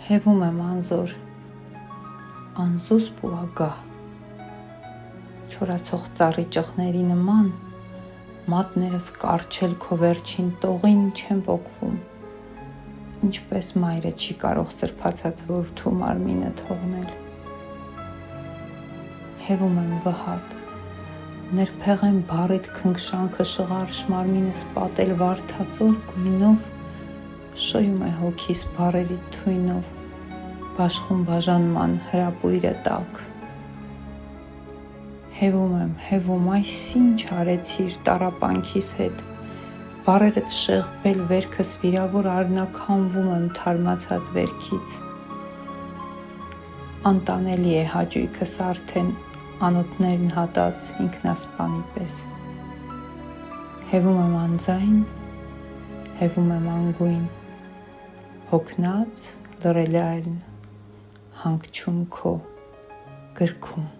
Հևում եմ անզոր, անզուսպ ու ագահ, չորացող ծառի ճղների նման, մատներս կառչել քո վերջին տողին չեմ պոկվում, ինչպես մայրը չի կարող սրբացած որդու մարմինը թողնել։ Հևում եմ վհատ, ներփեղեն բառիդ քնքշանքը շղարշ մարմինս պատել վարդածոր գույնով, շոյում է հոգիս բառերիդ թույնով, բաշխում բաժանման հրապույրը տակ։ Հևում, այս ինչ արեցիր տառապանքիս հետ, բառերդ շեղբել վերքս վիրավոր արնաքանվում եմ թարմացած վերքից։ Անտանելի է հաճույքս արդեն անոթներն հատած ինքնասպանի պես։ Հևում եմ անձայն, հևում եմ անգույն, հոգնած լռելային հանգչում քո գրքում։